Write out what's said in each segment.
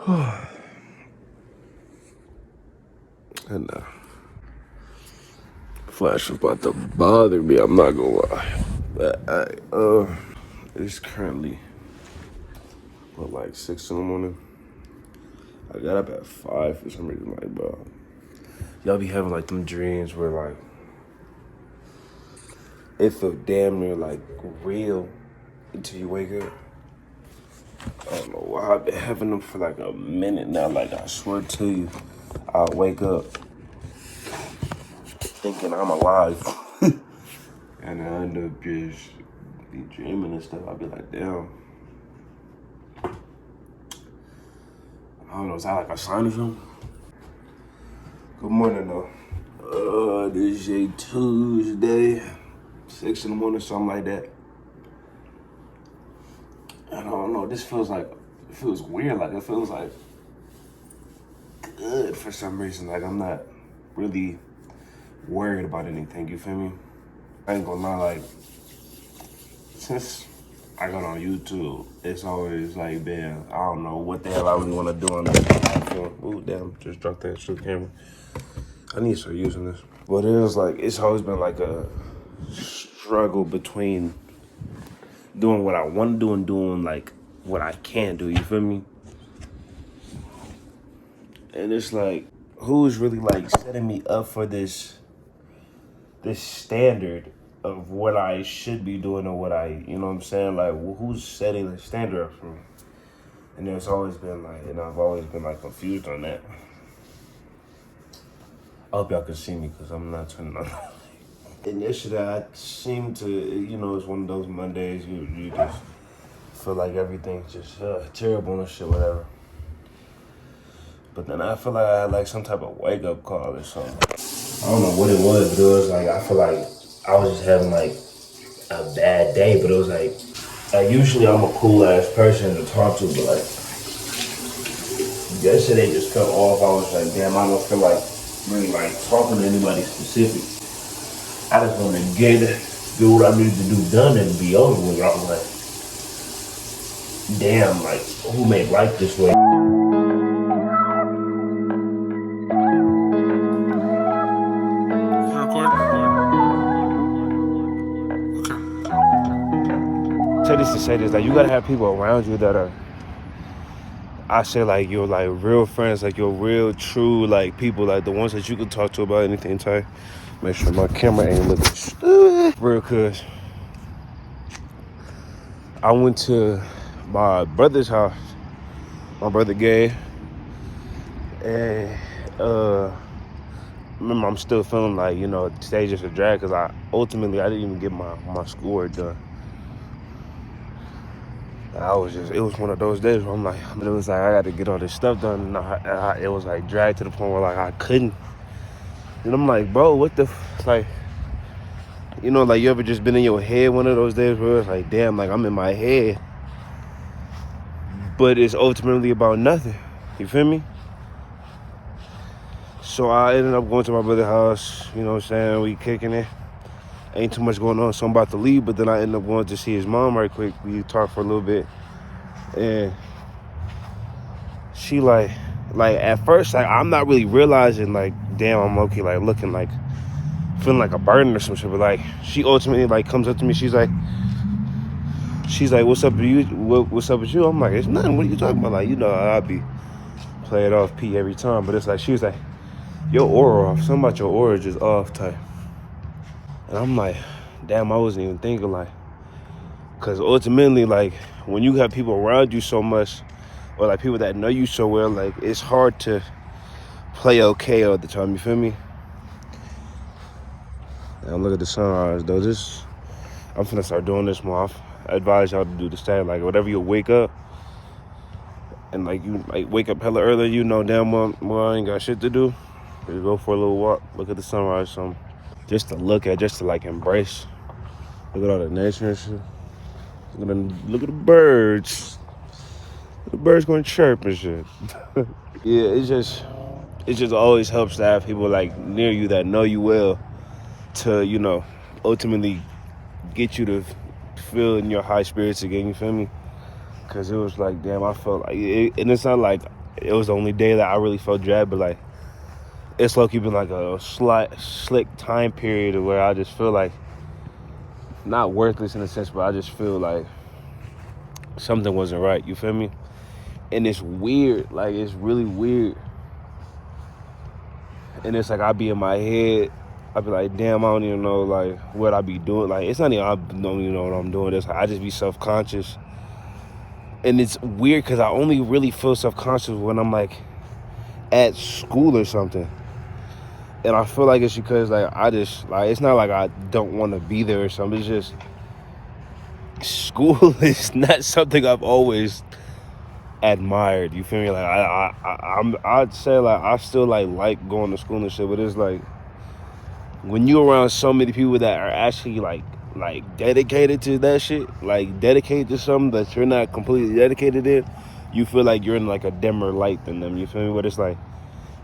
And Flash was about to bother me, I'm not gonna lie. But it's currently like 6 in the morning. I got up at 5 for some reason, like, bro. Y'all be having like them dreams where like it feel damn near like real until you wake up. I don't know why I've been having them for like a minute now. Like, I swear to you, I'll wake up thinking I'm alive. And I end up just be dreaming and stuff. I'll be like, damn. I don't know, is that like a sign or something? Good morning, though. This is a Tuesday, 6 in the morning, something like that. And I don't know, this feels weird. Like, it feels like good for some reason. Like, I'm not really worried about anything, you feel me? I ain't gonna lie, like, since I got on YouTube, it's always like, man, I don't know what the hell I really want to do on this platform. Ooh, damn, just dropped that shit camera. I need to start using this. But it was like, it's always been like a struggle between doing what I want to do and doing like what I can't do, you feel me? And it's like, who's really like setting me up for this standard of what I should be doing or what I, you know what I'm saying? Like, who's setting the standard up for me? And there's always been like, and I've always been like confused on that. I hope y'all can see me because I'm not turning on. And yesterday I seemed to, you know, it's one of those Mondays you just feel like everything's just terrible and shit, whatever. But then I feel like I had like some type of wake up call or something. I don't know what it was, but it was like, I feel like I was just having like a bad day, but it was like usually I'm a cool ass person to talk to, but like yesterday just felt off. I was like, damn, I don't feel like really like talking to anybody specific. I just want to do what I need to do done and be over with. I was like, damn, like who made life this way? Say this, like you gotta have people around you that are, I say like you're like real friends, like you're real true like people, like the ones that you can talk to about anything type. Make sure my camera ain't looking stupid. Real, cause I went to my brother's house, my brother Gay, and remember I'm still feeling like, you know, today's just a drag because I didn't even get my schoolwork done. It was one of those days where I'm like, it was like, I got to get all this stuff done. And it was like dragged to the point where like I couldn't. And I'm like, bro, what the, like, you know, like you ever just been in your head one of those days where it's like, damn, like I'm in my head, but it's ultimately about nothing. You feel me? So I ended up going to my brother's house, you know what I'm saying? We kicking it. Ain't too much going on, so I'm about to leave, but then I ended up going to see his mom right quick. We talked for a little bit. And she like at first, like I'm not really realizing like, damn, I'm okay, like looking like feeling like a burden or some shit, but like she ultimately like comes up to me, she's like, what's up with you? What's up with you? I'm like, it's nothing. What are you talking about? Like, you know, I'll be playing off P every time, but it's like she was like, your aura off. Something about your aura just off type. And I'm like, damn, I wasn't even thinking like, because ultimately, like, when you have people around you so much, or like people that know you so well, like it's hard to play okay all the time, you feel me? Now look at the sunrise though. I'm finna start doing this more. I advise y'all to do the same. Like whatever you wake up, and like you like wake up hella early, you know damn well I ain't got shit to do. Just go for a little walk, look at the sunrise, something. Just to look at, just to like embrace. Look at all the nature and shit. Look at the birds. The birds gonna chirp and shit. Yeah, it just always helps to have people like near you that know you well to, you know, ultimately get you to feel in your high spirits again, you feel me? Because it was like, damn, I felt like it, and it's not like it was the only day that I really felt dread, but like it's low-key been like a slick time period where I just feel like not worthless in a sense, but I just feel like something wasn't right. You feel me? And it's weird, like it's really weird. And it's like I be in my head, I be like, damn, I don't even know like what I be doing. Like it's not even I don't even know what I'm doing. It's like I just be self-conscious. And it's weird because I only really feel self-conscious when I'm like at school or something. And I feel like it's because like I just like it's not like I don't want to be there or something. It's just school is not something I've always admired. You feel me? Like I'd say like I still like going to school and shit, but it's like when you're around so many people that are actually like dedicated to that shit, like dedicated to something that you're not completely dedicated in, you feel like you're in like a dimmer light than them. You feel me? But it's like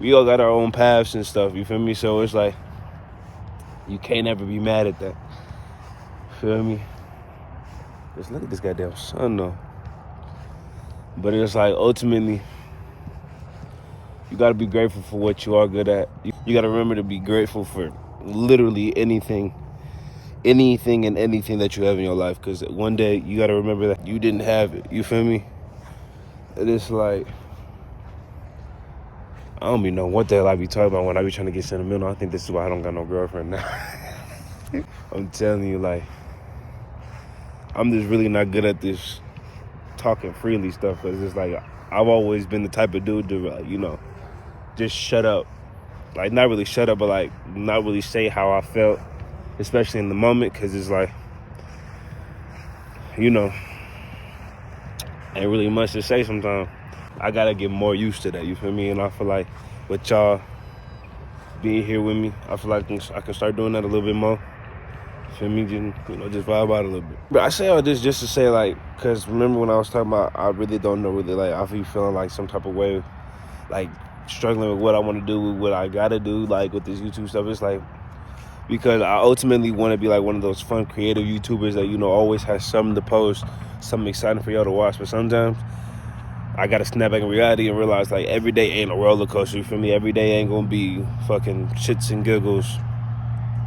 we all got our own paths and stuff. You feel me? So it's like you can't ever be mad at that. Feel me? Just look at this goddamn sun though. But it's like ultimately you gotta be grateful for what you are good at. You gotta remember to be grateful for literally anything and anything that you have in your life, because one day you gotta remember that you didn't have it. You feel me? And it's like I don't even know what the hell I be talking about when I be trying to get sentimental. I think this is why I don't got no girlfriend now. I'm telling you, like I'm just really not good at this talking freely stuff, because it's like I've always been the type of dude to just shut up, like not really shut up, but like not really say how I felt, especially in the moment, because it's like ain't really much to say sometimes. I gotta get more used to that. You feel me? And I feel like with y'all being here with me, I feel like I can start doing that a little bit more. Feel me? Just vibe out a little bit. But I say all this just to say, like, because remember when I was talking about, I really don't know really, like, I feel feeling like some type of way, like, struggling with what I want to do, with what I got to do, like, with this YouTube stuff. It's like, because I ultimately want to be, like, one of those fun, creative YouTubers that, always has something to post, something exciting for y'all to watch. But sometimes I got to snap back in reality and realize, like, every day ain't a roller coaster. You feel me? Every day ain't going to be fucking shits and giggles.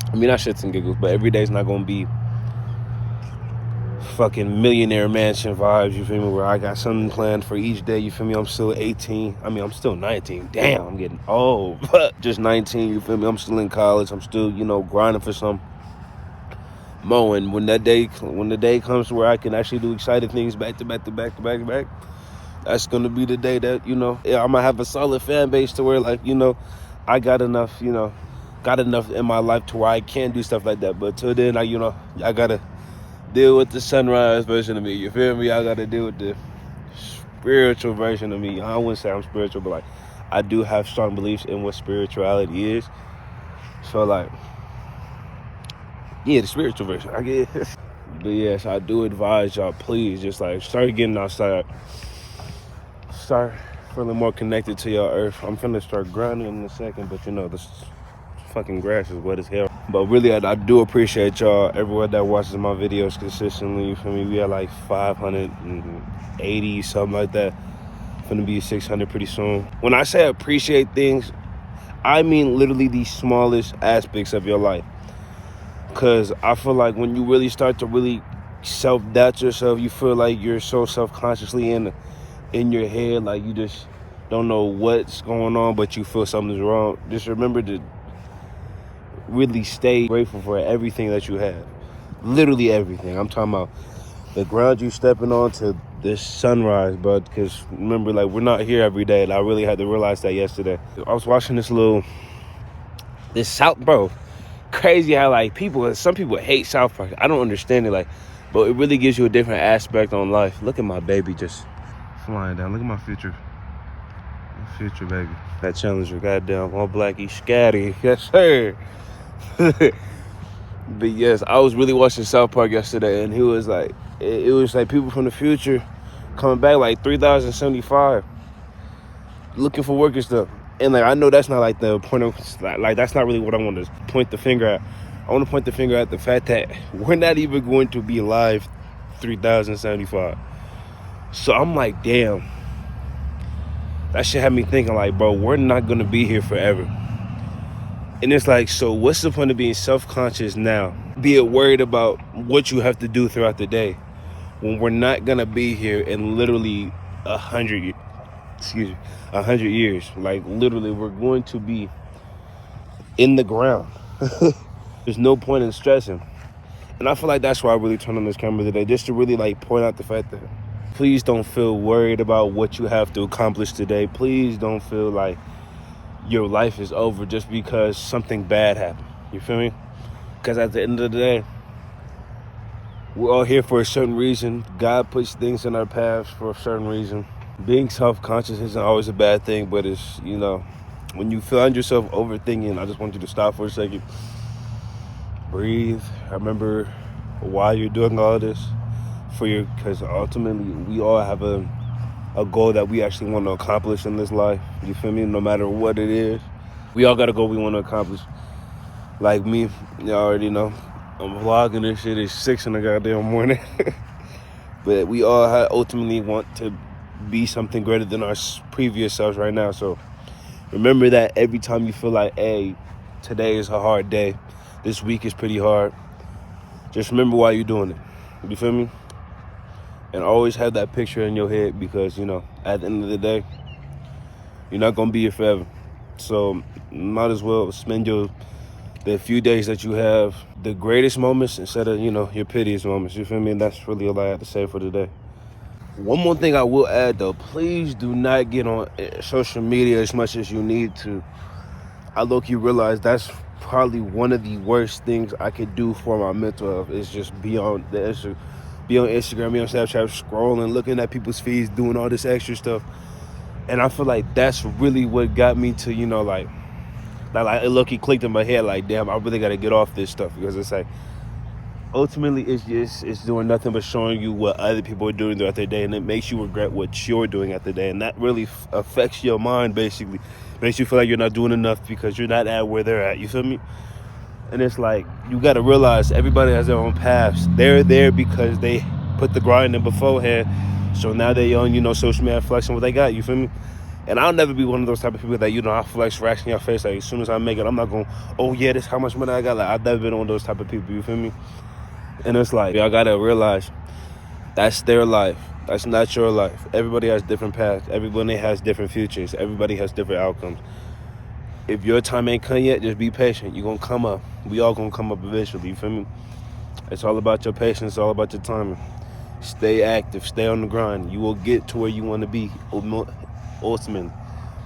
I mean, not shits and giggles, but every day's not going to be fucking millionaire mansion vibes, you feel me, where I got something planned for each day. You feel me? I'm still 18. I mean, I'm still 19. Damn, I'm getting old. Just 19, you feel me? I'm still in college. I'm still, grinding for some more. And when the day comes where I can actually do exciting things back to back, that's going to be the day that, I'm going to have a solid fan base to where, like, I got enough, in my life to where I can do stuff like that. But till then, I gotta deal with the sunrise version of me. You feel me? I gotta deal with the spiritual version of me. I wouldn't say I'm spiritual, but like I do have strong beliefs in what spirituality is. So like, yeah, the spiritual version, I guess. But yes, I do advise y'all, please just like start getting outside. Start feeling more connected to your earth. I'm finna start grinding in a second, but this fucking grass is wet as hell. But really, I do appreciate y'all, everyone that watches my videos consistently. You feel me? We had like 580, something like that. Finna be 600 pretty soon. When I say appreciate things, I mean literally the smallest aspects of your life. Because I feel like when you really start to really self-doubt yourself, you feel like you're so self-consciously in your head, like you just don't know what's going on, but you feel something's wrong. Just remember to really stay grateful for everything that you have. Literally everything. I'm talking about the ground you stepping on to this sunrise, bud. Because remember, like, we're not here every day, and I really had to realize that yesterday. I was watching this South, bro. Crazy how like some people hate South Park. I don't understand it, like, but it really gives you a different aspect on life. Look at my baby just flying down. Look at my future baby. That challenger, goddamn, all blacky scatty. Yes, sir. But yes, I was really watching South Park yesterday, and he was like, it was like people from the future coming back like 3075 looking for work and stuff. And like I know that's not like the point of like that's not really what I want to point the finger at. I want to point the finger at the fact that we're not even going to be alive 3075. So I'm like, damn, that shit had me thinking like, bro, we're not gonna be here forever. And it's like, so what's the point of being self-conscious now? Be worried about what you have to do throughout the day when we're not gonna be here in literally 100 years. Like literally, we're going to be in the ground. There's no point in stressing. And I feel like that's why I really turned on this camera today, just to really like point out the fact that please don't feel worried about what you have to accomplish today. Please don't feel like your life is over just because something bad happened. You feel me? Because at the end of the day, we're all here for a certain reason. God puts things in our paths for a certain reason. Being self-conscious isn't always a bad thing, but it's, you know, when you find yourself overthinking, I just want you to stop for a second. Breathe. Remember why you're doing all this because ultimately we all have a goal that we actually want to accomplish in this life. You feel me? No matter what it is, we all got a goal we want to accomplish. Like me, you already know, I'm vlogging this shit. It's 6 in the goddamn morning. But we all ultimately want to be something greater than our previous selves right now. So remember that every time you feel like, hey, today is a hard day, this week is pretty hard, just remember why you're doing it. You feel me? And always have that picture in your head because, you know, at the end of the day, you're not going to be here forever. So might as well spend the few days that you have, the greatest moments instead of, you know, your piteous moments. You feel me? And that's really all I have to say for today. One more thing I will add, though. Please do not get on social media as much as you need to. I low-key realize that's probably one of the worst things I could do for my mental health is just be on Instagram, be on Snapchat, scrolling, looking at people's feeds, doing all this extra stuff. And I feel like that's really what got me to, you know, like it low-key clicked in my head, like, damn, I really got to get off this stuff because it's like, ultimately, it's doing nothing but showing you what other people are doing throughout their day, and it makes you regret what you're doing at the day, and that really affects your mind, basically. Makes you feel like you're not doing enough because you're not at where they're at, you feel me? And it's like, you got to realize everybody has their own paths. They're there because they put the grind in beforehand, so now they're on, you know, social media flexing what they got, you feel me? And I'll never be one of those type of people that, you know, I flex racks in your face. Like, as soon as I make it, I'm not going, oh, yeah, this how much money I got. Like, I've never been one of those type of people, you feel me? And it's like, y'all got to realize that's their life. That's not your life. Everybody has different paths. Everybody has different futures. Everybody has different outcomes. If your time ain't come yet, just be patient. You're going to come up. We all going to come up eventually, you feel me? It's all about your patience. It's all about your timing. Stay active. Stay on the grind. You will get to where you want to be. Ultimately,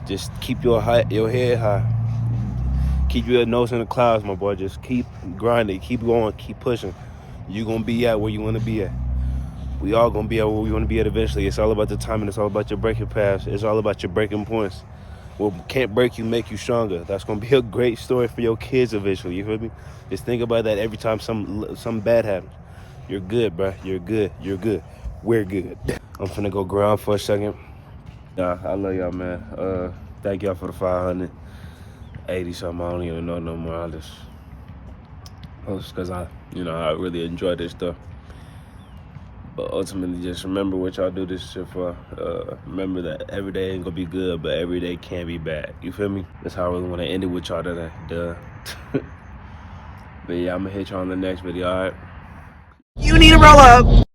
just keep your head high. Keep your nose in the clouds, my boy. Just keep grinding. Keep going. Keep pushing. You're going to be at where you want to be at. We all going to be at where we want to be at eventually. It's all about the timing. It's all about your breaking paths. It's all about your breaking points. What can't break you, make you stronger. That's going to be a great story for your kids eventually. You feel me? Just think about that every time something bad happens. You're good, bro. You're good. You're good. We're good. I'm finna go ground for a second. Nah, I love y'all, man. Thank y'all for the 580 something. I don't even know no more. I just because I really enjoy this stuff. But ultimately, just remember what y'all do this shit for. Remember that every day ain't gonna be good, but every day can be bad. You feel me? That's how I really want to end it with y'all today. Duh. But yeah, I'm gonna hit y'all on the next video, alright? You need to roll up.